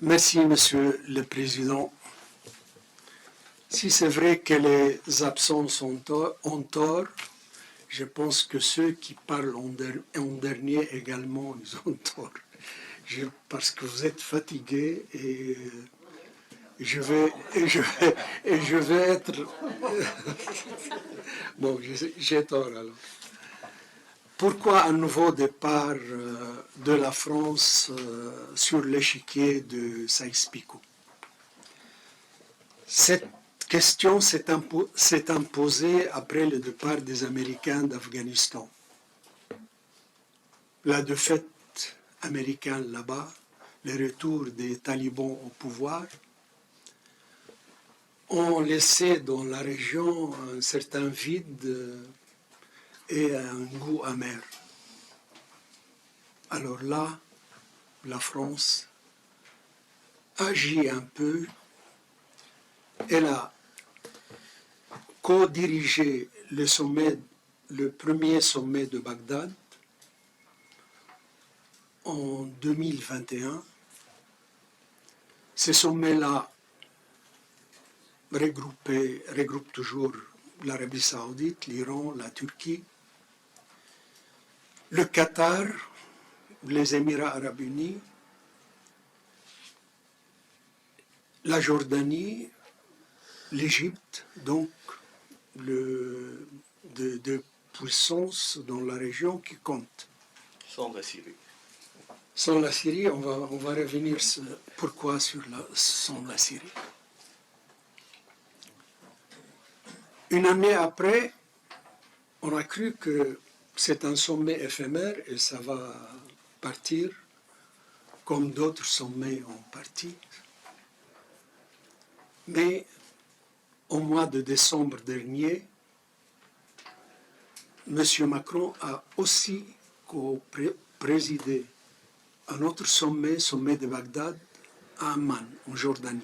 Merci, Monsieur le Président. Si c'est vrai que les absents ont tort, je pense que ceux qui parlent en dernier également, ils ont tort. Parce que vous êtes fatigués et je vais être... Bon, j'ai tort alors. Pourquoi un nouveau départ de la France sur l'échiquier de Sykes-Picot? Cette question s'est imposée après le départ des Américains d'Afghanistan. La défaite américaine là-bas, le retour des talibans au pouvoir, ont laissé dans la région un certain vide et un goût amer. Alors là, la France agit un peu. Elle a co-dirigé le premier sommet de Bagdad en 2021. Ce sommet-là regroupe toujours l'Arabie Saoudite, l'Iran, la Turquie, le Qatar, les Émirats Arabes Unis, la Jordanie, l'Égypte, donc de puissances dans la région qui comptent. Sans la Syrie. Sans la Syrie, on va revenir pourquoi sans la Syrie. Une année après, on a cru que c'est un sommet éphémère et ça va partir comme d'autres sommets ont parti. Mais au mois de décembre dernier, M. Macron a aussi présidé un autre sommet de Bagdad, à Amman, en Jordanie.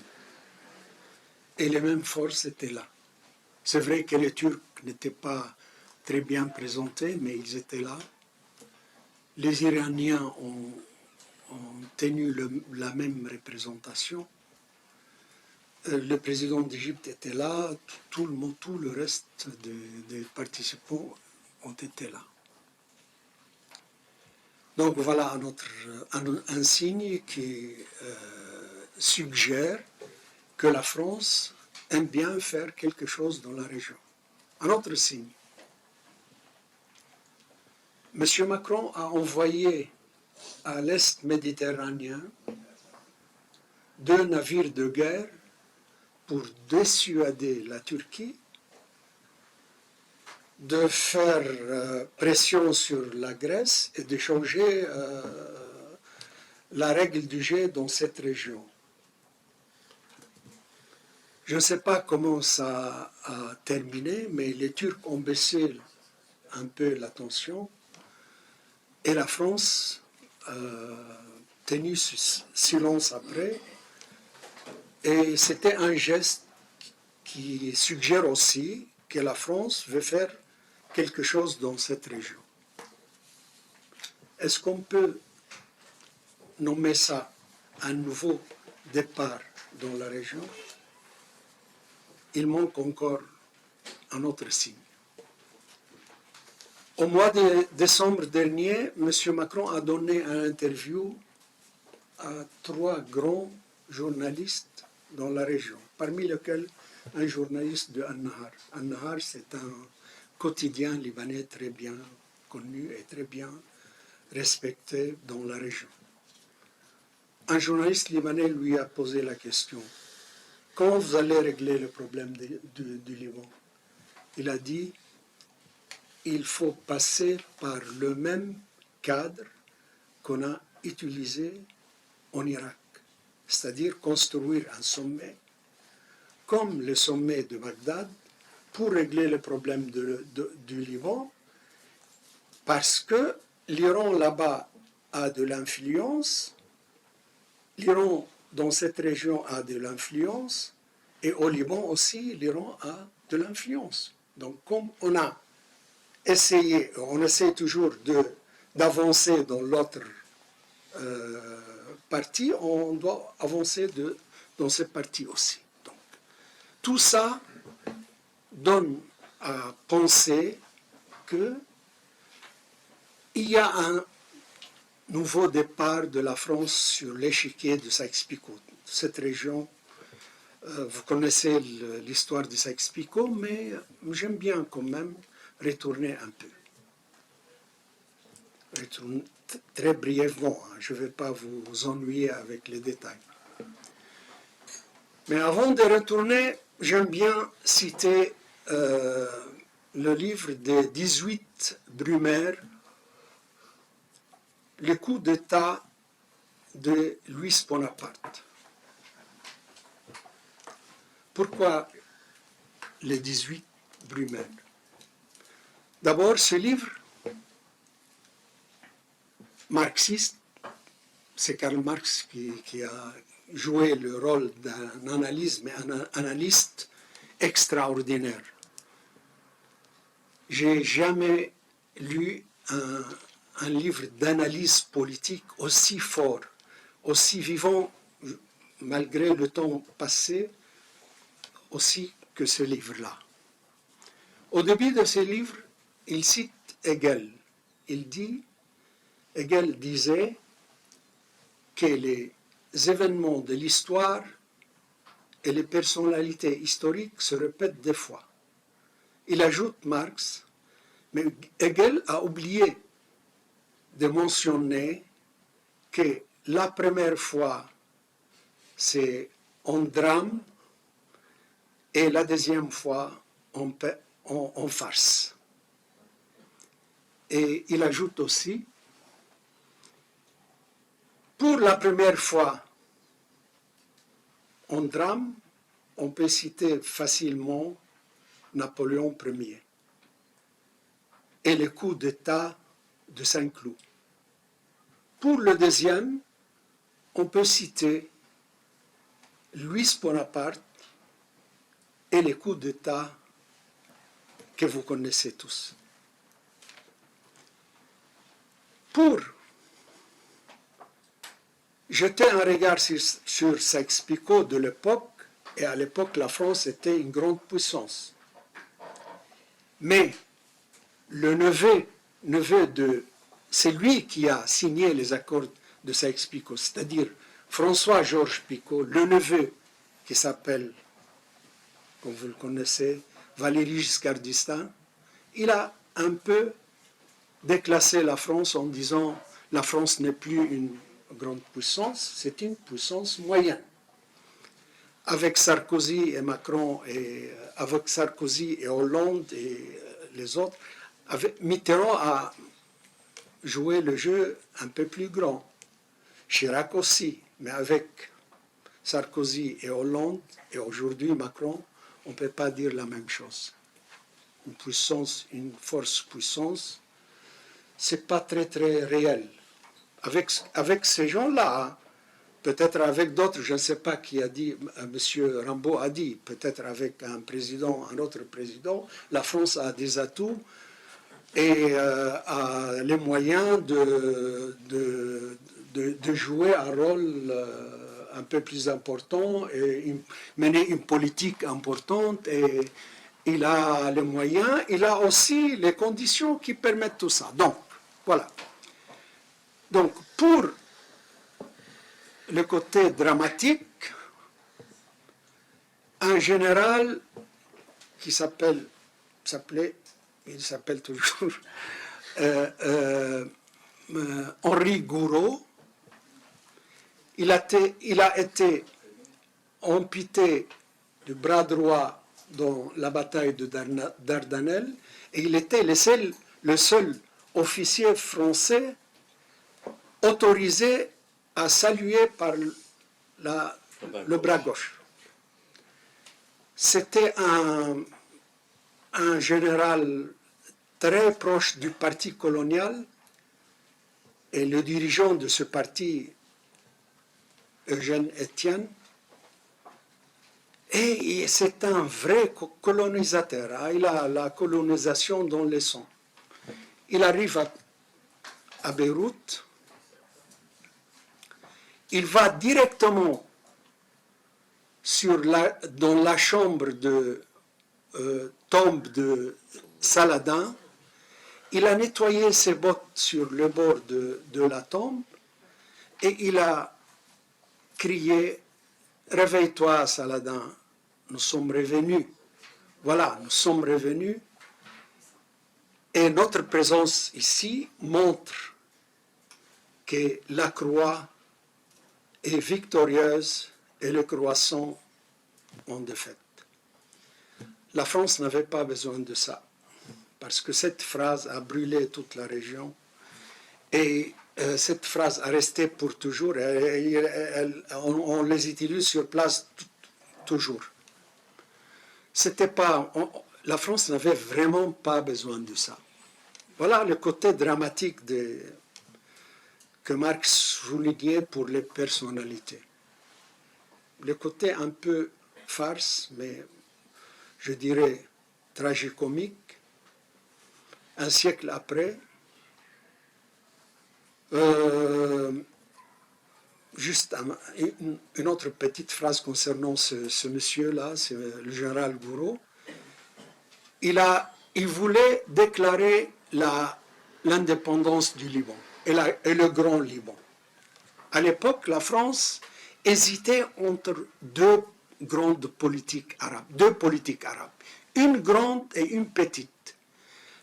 Et les mêmes forces étaient là. C'est vrai que les Turcs n'étaient pas très bien présentés, mais ils étaient là. Les Iraniens ont tenu la même représentation. Le président d'Égypte était là, tout le reste des participants ont été là. Donc voilà un signe qui suggère que la France aime bien faire quelque chose dans la région. Un autre signe. M. Macron a envoyé à l'Est méditerranéen 2 navires de guerre pour dissuader la Turquie de faire pression sur la Grèce et de changer la règle du jeu dans cette région. Je ne sais pas comment ça a terminé, mais les Turcs ont baissé un peu la tension et la France a tenu silence après. Et c'était un geste qui suggère aussi que la France veut faire quelque chose dans cette région. Est-ce qu'on peut nommer ça un nouveau départ dans la région? Il manque encore un autre signe. Au mois de décembre dernier, M. Macron a donné une interview à 3 grands journalistes dans la région, parmi lesquels un journaliste de An-Nahar. An-Nahar, c'est un quotidien libanais très bien connu et très bien respecté dans la région. Un journaliste libanais lui a posé la question: quand vous allez régler le problème du Liban? Il a dit: il faut passer par le même cadre qu'on a utilisé en Irak, c'est-à-dire construire un sommet comme le sommet de Bagdad pour régler le problème du Liban, parce que l'Iran là-bas a de l'influence, l'Iran dans cette région a de l'influence, et au Liban aussi, l'Iran a de l'influence. Donc comme on essaie toujours d'avancer dans l'autre partie, on doit avancer dans cette partie aussi. Donc, tout ça donne à penser qu'il y a un nouveau départ de la France sur l'échiquier de Sykes-Picot. Cette région, vous connaissez l'histoire de Sykes-Picot, mais j'aime bien quand même retourner un peu. Retourner très brièvement, hein. Je ne vais pas vous ennuyer avec les détails. Mais avant de retourner, j'aime bien citer le livre de 18 Brumaire, Le coup d'État de Louis Bonaparte. Pourquoi les 18 Brumaire? D'abord, ce livre marxiste, c'est Karl Marx qui a joué le rôle d'un analyste extraordinaire. J'ai jamais lu un livre d'analyse politique aussi fort, aussi vivant, malgré le temps passé, aussi que ce livre-là. Au début de ce livre, il cite Hegel. Hegel disait que les événements de l'histoire et les personnalités historiques se répètent des fois. Il ajoute Marx, mais Hegel a oublié de mentionner que la première fois, c'est en drame et la deuxième fois, en farce. Et il ajoute aussi, pour la première fois en drame, on peut citer facilement Napoléon Ier et le coup d'État de Saint-Cloud. Pour le deuxième, on peut citer Louis Bonaparte et les coups d'État que vous connaissez tous. Pour jeter un regard sur Sykes-Picot de l'époque, et à l'époque la France était une grande puissance. Mais le neveu de... C'est lui qui a signé les accords de Sykes-Picot, c'est-à-dire François-Georges Picot, le neveu qui s'appelle, comme vous le connaissez, Valéry Giscard d'Estaing. Il a un peu déclassé la France en disant la France n'est plus une grande puissance, c'est une puissance moyenne. Avec Sarkozy et Macron, et avec Sarkozy et Hollande et les autres, Mitterrand a joué le jeu un peu plus grand. Chirac aussi, mais avec Sarkozy et Hollande, et aujourd'hui Macron, on ne peut pas dire la même chose. Une puissance, une force puissance, c'est pas très très réel. Avec ces gens-là, peut-être avec d'autres, je ne sais pas qui a dit, M. Rambaud a dit, peut-être avec un autre président, la France a des atouts et a les moyens de jouer un rôle un peu plus important et mener une politique importante. Et il a les moyens, il a aussi les conditions qui permettent tout ça. Donc, voilà. Donc, pour le côté dramatique, un général qui s'appelle toujours Henri Gouraud, il a été amputé du bras droit dans la bataille de Dardanelles et il était le seul officier français autorisé à saluer par le bras gauche. C'était un général très proche du parti colonial et le dirigeant de ce parti, Eugène Etienne, et c'est un vrai colonisateur. Il a la colonisation dans le sang. Il arrive à Beyrouth. il va directement dans la chambre de tombe de Saladin. Il a nettoyé ses bottes sur le bord de la tombe et il a crié « Réveille-toi, Saladin, nous sommes revenus. » Voilà, nous sommes revenus. Et notre présence ici montre que la croix est victorieuse et le croissant en défaite. La France n'avait pas besoin de ça, parce que cette phrase a brûlé toute la région et cette phrase a resté pour toujours. On les utilise sur place toujours. C'était pas, la France n'avait vraiment pas besoin de ça. Voilà le côté dramatique que Marx soulignait pour les personnalités. Le côté un peu farce, mais je dirais tragicomique. Un siècle après, juste une autre petite phrase concernant ce monsieur-là, c'est le général Gouraud. Il voulait déclarer l'indépendance du Liban et le Grand Liban. À l'époque, la France hésitait entre deux grandes politiques arabes, une grande et une petite.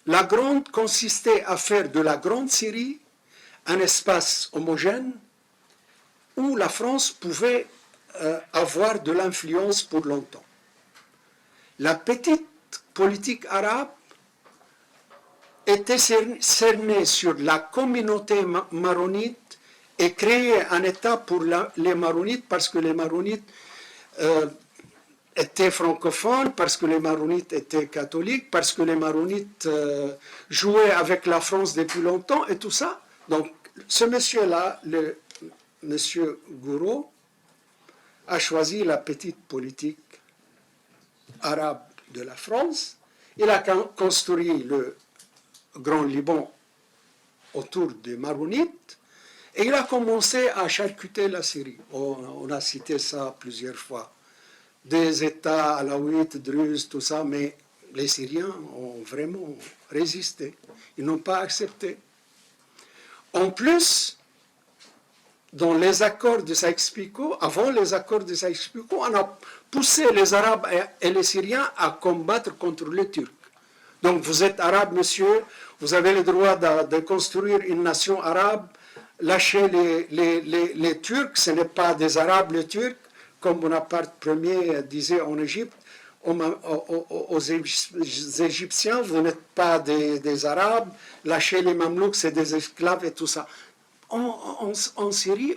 La grande consistait à faire de la Grande Syrie un espace homogène où la France pouvait avoir de l'influence pour longtemps. La petite politique arabe était cernée sur la communauté maronite et créait un État pour les maronites parce que les maronites étaient francophones, parce que les maronites étaient catholiques, parce que les maronites jouaient avec la France depuis longtemps et tout ça. Donc ce monsieur-là, le monsieur Gouraud, a choisi la petite politique arabe de la France. Il a construit le Grand Liban autour des maronites et il a commencé à charcuter la Syrie. On a cité ça plusieurs fois. Des États alaouites, druzes, tout ça, mais les Syriens ont vraiment résisté. Ils n'ont pas accepté. En plus, dans les accords de Sykes-Picot, avant les accords de Sykes-Picot, on a poussé les Arabes et les Syriens à combattre contre les Turcs. Donc vous êtes arabe, monsieur, vous avez le droit de construire une nation arabe, lâchez les Turcs, ce n'est pas des Arabes les Turcs, comme Bonaparte Ier disait en Égypte, aux Égyptiens, vous n'êtes pas des Arabes, lâchez les Mamelouks, c'est des esclaves et tout ça. En Syrie,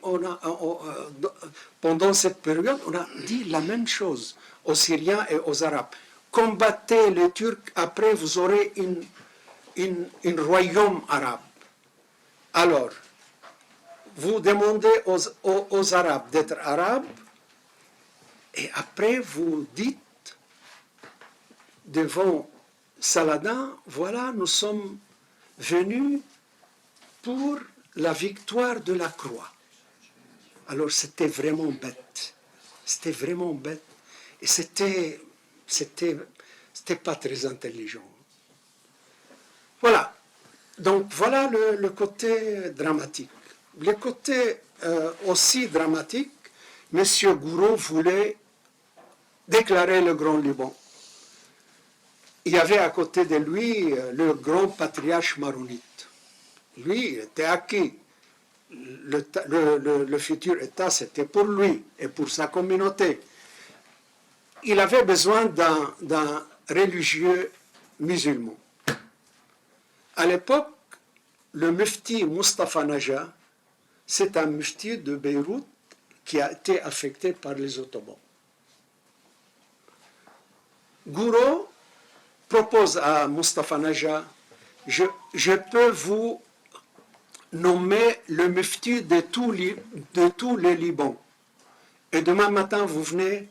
pendant cette période, on a dit la même chose aux Syriens et aux Arabes. Combattez les Turcs, après vous aurez un royaume arabe. Alors, vous demandez aux Arabes d'être arabes, et après vous dites devant Saladin, voilà, nous sommes venus pour la victoire de la croix. Alors c'était vraiment bête. C'était vraiment bête. Et c'était pas très intelligent. Voilà. Donc voilà le côté dramatique. Le côté aussi dramatique, M. Gouraud voulait déclarer le Grand Liban. Il y avait à côté de lui le grand patriarche maronite. Lui, il était acquis. Le futur État, c'était pour lui et pour sa communauté. Il avait besoin d'un religieux musulman. À l'époque, le mufti Mustafa Naja, c'est un mufti de Beyrouth qui a été affecté par les Ottomans. Gouraud propose à Mustafa Naja, je peux vous nommer le mufti de tout le Liban. Et demain matin, vous venez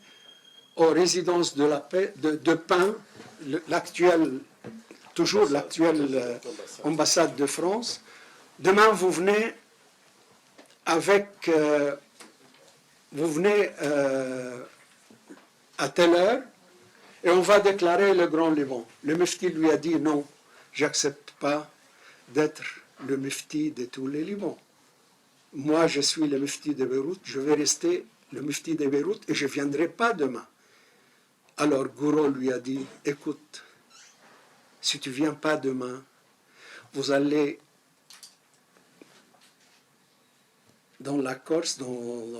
aux résidences de la paix de Pin, toujours l'actuelle ambassade de France. Demain, vous venez avec vous venez à telle heure et on va déclarer le Grand Liban. Le mufti lui a dit non, j'accepte pas d'être le mufti de tous les Libans. Moi, je suis le mufti de Beyrouth, je vais rester le mufti de Beyrouth et je ne viendrai pas demain. Alors Gouraud lui a dit, écoute, si tu ne viens pas demain, vous allez dans la Corse, vous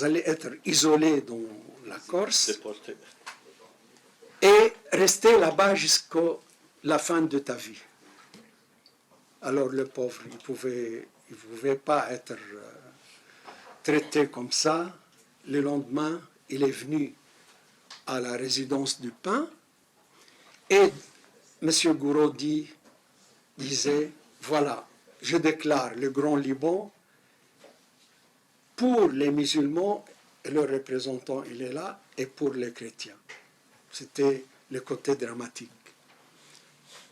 allez être isolé dans la Corse et rester là-bas jusqu'à la fin de ta vie. Alors le pauvre, il ne pouvait pas être traité comme ça. Le lendemain, il est venu à la résidence du pain et M. Gouraud disait, voilà, je déclare le Grand Liban pour les musulmans, et le représentant il est là, et pour les chrétiens. C'était le côté dramatique.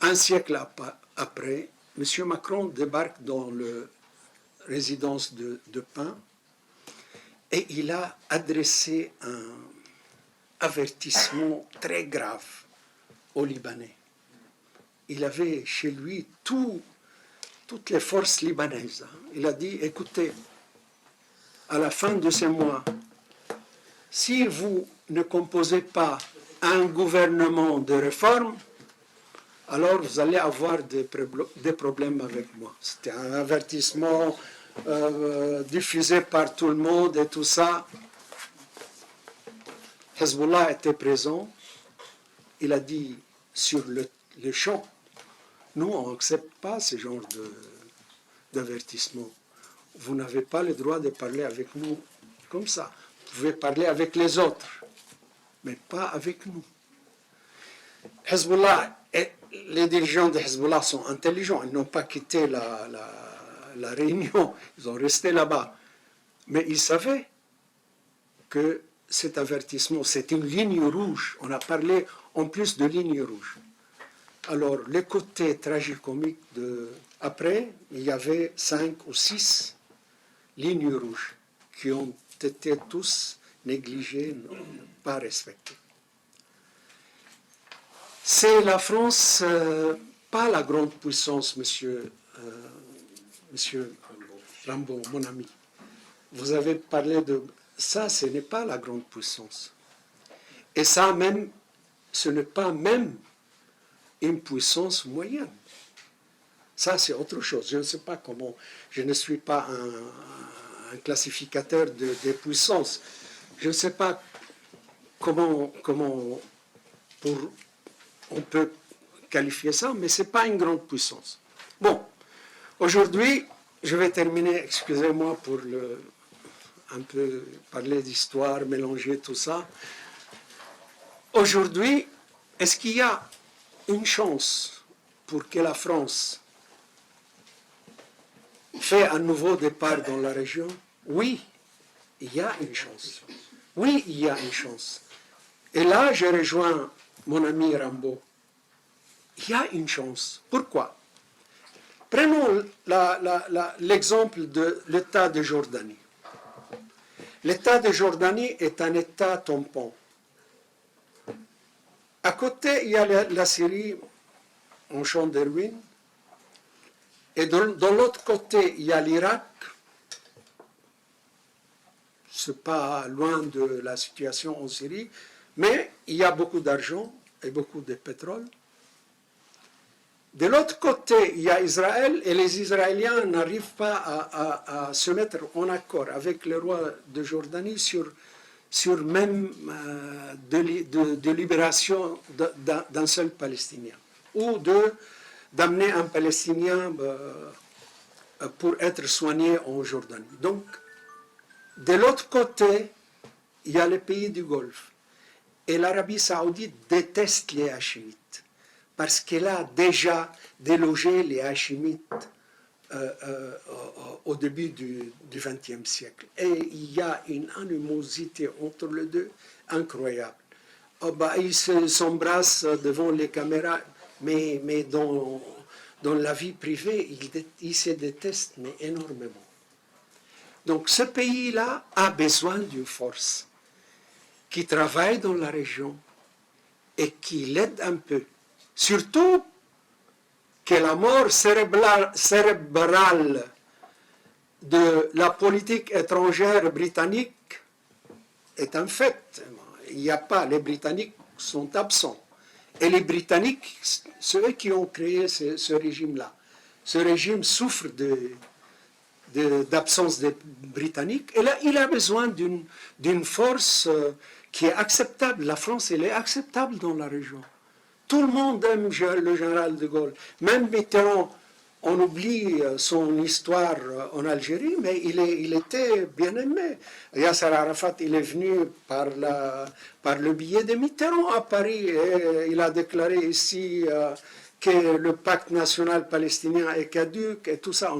Un siècle après, M. Macron débarque dans la résidence de Pin et il a adressé un avertissement très grave aux Libanais. Il avait chez lui toutes les forces libanaises. Il a dit, écoutez, à la fin de ce mois, si vous ne composez pas un gouvernement de réforme, alors vous allez avoir des problèmes avec moi. C'était un avertissement diffusé par tout le monde et tout ça. Hezbollah était présent. Il a dit sur le champ, nous, on n'accepte pas ce genre d'avertissement. Vous n'avez pas le droit de parler avec nous comme ça. Vous pouvez parler avec les autres, mais pas avec nous. Hezbollah, les dirigeants de Hezbollah sont intelligents. Ils n'ont pas quitté la réunion. Ils ont resté là-bas. Mais ils savaient que cet avertissement, c'est une ligne rouge. On a parlé en plus de ligne rouge. Alors, le côté tragicomique après, il y avait 5 ou 6 lignes rouges qui ont été tous négligées, pas respectées. C'est la France, pas la grande puissance, monsieur Rambo, mon ami. Vous avez parlé de ça, ce n'est pas la grande puissance. Et ça même, ce n'est pas même une puissance moyenne. Ça, c'est autre chose. Je ne sais pas comment, je ne suis pas un classificateur des puissances. Je ne sais pas comment on peut qualifier ça, mais ce n'est pas une grande puissance. Bon, aujourd'hui, je vais terminer, excusez-moi pour un peu parler d'histoire, mélanger tout ça. Aujourd'hui, est-ce qu'il y a une chance pour que la France fait un nouveau départ dans la région? Oui, il y a une chance. Oui, il y a une chance. Et là, je rejoins mon ami Rambo. Il y a une chance. Pourquoi? Prenons l'exemple de l'État de Jordanie. L'État de Jordanie est un État tampon. À côté, il y a la Syrie en champ de ruines. Et de l'autre côté, il y a l'Irak. Ce n'est pas loin de la situation en Syrie, mais il y a beaucoup d'argent et beaucoup de pétrole. De l'autre côté, il y a Israël, et les Israéliens n'arrivent pas à se mettre en accord avec le roi de Jordanie sur même de libération d'un seul Palestinien, ou d'amener un Palestinien pour être soigné en Jordanie. Donc, de l'autre côté, il y a les pays du Golfe. Et l'Arabie saoudite déteste les Hachimites, parce qu'elle a déjà délogé les Hachimites au début du XXe siècle. Et il y a une animosité entre les deux incroyable. Ils s'embrassent devant les caméras, mais dans la vie privée, ils se détestent mais énormément. Donc ce pays-là a besoin d'une force qui travaille dans la région et qui l'aide un peu. Surtout que la mort cérébrale de la politique étrangère britannique est un fait. Il n'y a pas, les Britanniques sont absents. Et les Britanniques, c'est eux qui ont créé ce régime-là. Ce régime souffre d'absence des Britanniques. Et là, il a besoin d'une force qui est acceptable. La France, elle est acceptable dans la région. Tout le monde aime le général de Gaulle. Même Mitterrand, on oublie son histoire en Algérie, mais il était bien aimé. Yasser Arafat, il est venu par le biais de Mitterrand à Paris et il a déclaré ici que le pacte national palestinien est caduc et tout ça.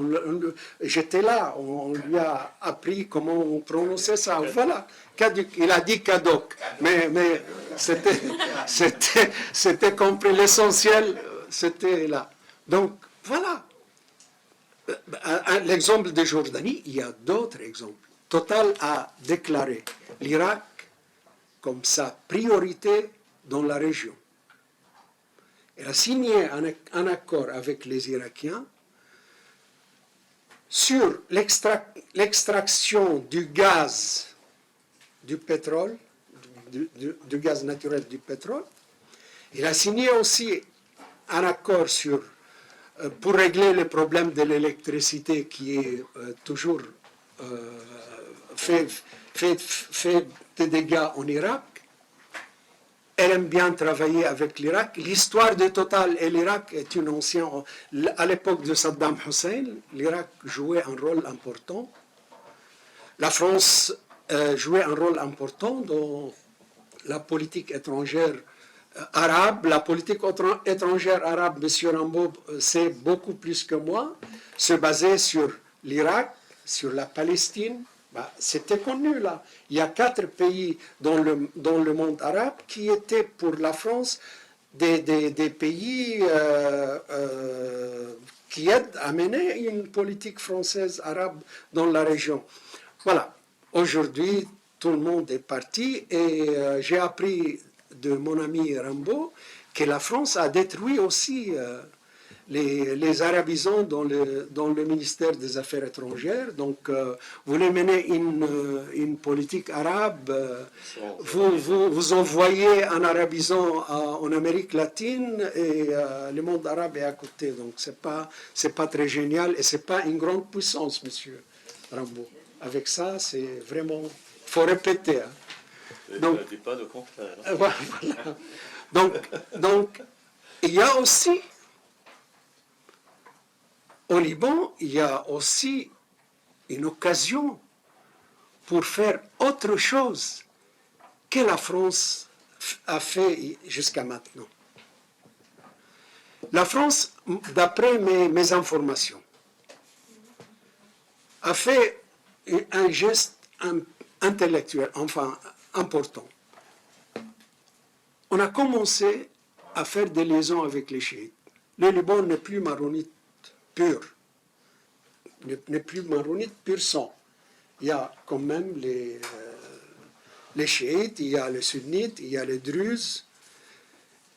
J'étais là, on lui a appris comment on prononçait ça. Voilà, caduc. Il a dit caduc, mais c'était compris. L'essentiel, c'était là. Donc, voilà. L'exemple de Jordanie, il y a d'autres exemples. Total a déclaré l'Irak comme sa priorité dans la région. Elle a signé un accord avec les Irakiens sur l'extraction du gaz, du pétrole, du gaz naturel du pétrole. Il a signé aussi un accord pour régler le problème de l'électricité qui est toujours fait des dégâts en Irak. Elle aime bien travailler avec l'Irak. L'histoire de Total et l'Irak est une ancienne... À l'époque de Saddam Hussein, l'Irak jouait un rôle important. La France jouait un rôle important dans la politique étrangère arabe. La politique étrangère arabe, M. Rambaud sait beaucoup plus que moi, se basait sur l'Irak, sur la Palestine. C'était connu là. Il y a 4 pays dans le monde arabe qui étaient pour la France des pays qui aident à mener une politique française arabe dans la région. Voilà. Aujourd'hui, tout le monde est parti et j'ai appris de mon ami Rambaud que la France a détruit aussi les arabisants dans le ministère des Affaires étrangères. Donc, vous voulez mener une politique arabe, vous envoyez un arabisant en Amérique latine et le monde arabe est à côté. Donc, c'est pas très génial et c'est pas une grande puissance, monsieur Rambaud. Avec ça, c'est vraiment... Il faut répéter. Hein. Donc, je ne dis pas le contraire. Voilà. Donc, il y a aussi... Au Liban, il y a aussi une occasion pour faire autre chose que la France a fait jusqu'à maintenant. La France, d'après mes informations, a fait un geste intellectuel, enfin important. On a commencé à faire des liaisons avec les chiites. Le Liban n'est plus maronite pur, n'est plus maronite pur sang. Il y a quand même les chiites, il y a les sunnites, il y a les druzes,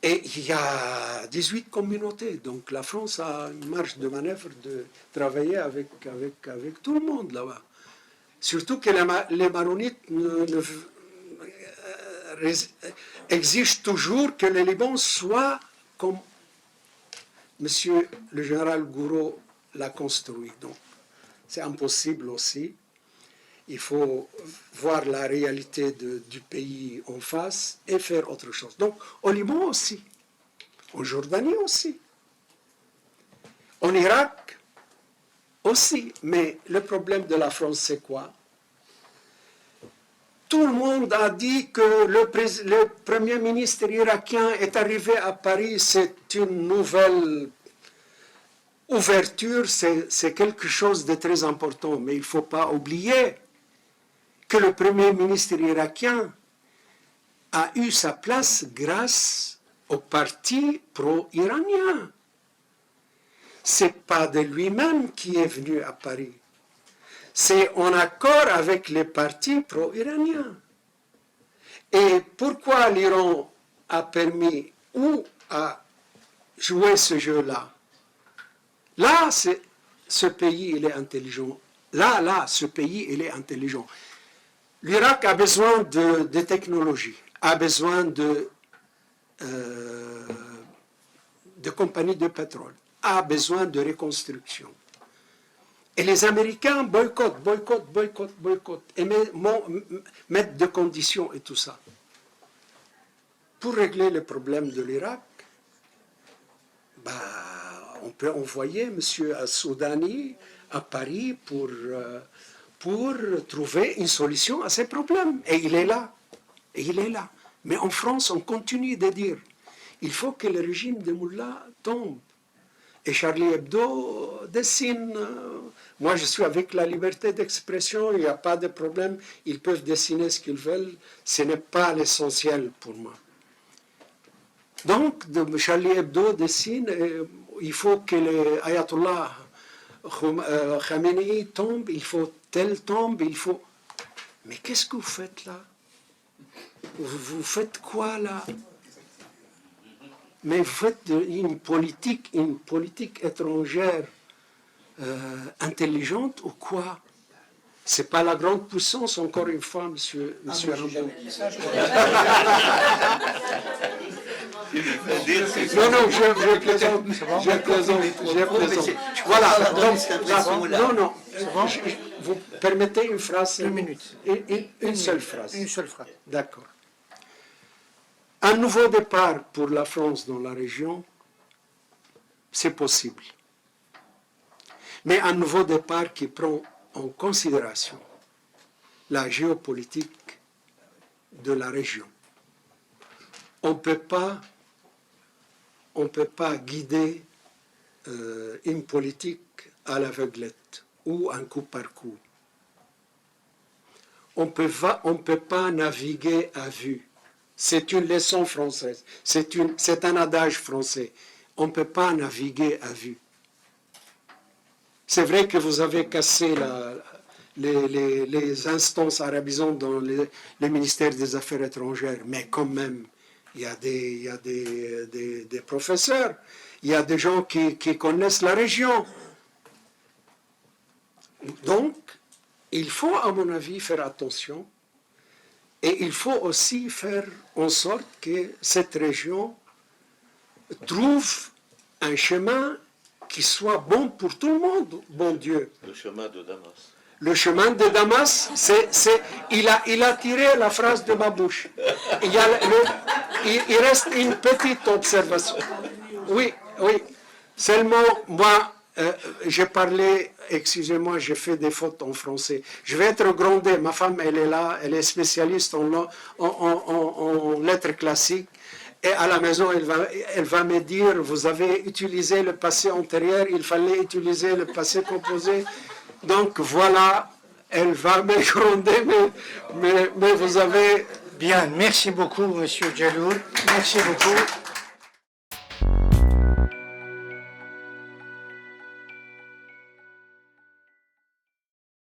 et il y a 18 communautés. Donc la France a une marge de manœuvre de travailler avec tout le monde là-bas. Surtout que les maronites exigent toujours que le Liban soit comme Monsieur le général Gouraud l'a construit. Donc, c'est impossible aussi. Il faut voir la réalité du pays en face et faire autre chose. Donc, au Liban aussi, en Jordanie aussi, en Irak aussi. Mais le problème de la France, c'est quoi? Tout le monde a dit que le Premier ministre irakien est arrivé à Paris, c'est une nouvelle ouverture, c'est quelque chose de très important. Mais il ne faut pas oublier que le Premier ministre irakien a eu sa place grâce au parti pro-iranien. Ce n'est pas de lui-même qui est venu à Paris. c'est en accord avec les partis pro-iraniens. Et pourquoi l'Iran a permis ou a joué ce jeu-là? Là, ce pays, il est intelligent. Là, ce pays, il est intelligent. L'Irak a besoin de technologie, a besoin de compagnies de pétrole, a besoin de reconstruction. Et les Américains boycottent, et mettent des conditions et tout ça. Pour régler le problème de l'Irak, on peut envoyer M. Al-Soudani à Paris pour trouver une solution à ces problèmes. Et il est là. Mais en France, on continue de dire il faut que le régime de Mullah tombe. Et Charlie Hebdo dessine. Moi, je suis avec la liberté d'expression, il n'y a pas de problème. Ils peuvent dessiner ce qu'ils veulent. Ce n'est pas l'essentiel pour moi. Donc, Charlie Hebdo dessine, il faut que l'Ayatollah Khamenei tombe, il faut tel tombe, il faut... Mais qu'est-ce que vous faites là? Vous faites quoi là? Mais vous faites une politique étrangère intelligente ou quoi? C'est pas la grande puissance, encore une fois, monsieur Rambo. Non, je plaisante. Voilà, donc, vous permettez une phrase? Une minute. Une seule phrase. Une seule phrase. D'accord. Un nouveau départ pour la France dans la région, c'est possible. Mais un nouveau départ qui prend en considération la géopolitique de la région. On ne peut pas guider une politique à l'aveuglette ou un coup par coup. On ne peut pas naviguer à vue. C'est une leçon française, c'est un adage français. On ne peut pas naviguer à vue. C'est vrai que vous avez cassé les instances arabisantes dans le ministère des Affaires étrangères, mais quand même, il y a des professeurs, il y a des gens qui connaissent la région. Donc, il faut, à mon avis, faire attention. Et il faut aussi faire en sorte que cette région trouve un chemin qui soit bon pour tout le monde, bon Dieu. Le chemin de Damas. Le chemin de Damas, il a tiré la phrase de ma bouche. Il reste une petite observation. Oui. Seulement, moi, j'ai parlé, excusez-moi, j'ai fait des fautes en français. Je vais être grondé. Ma femme, elle est là, elle est spécialiste en lettres classiques. Et à la maison, elle va me dire, vous avez utilisé le passé antérieur, il fallait utiliser le passé composé. Donc voilà, elle va me gronder, mais vous avez... Bien, merci beaucoup, Monsieur Djaloul. Merci beaucoup.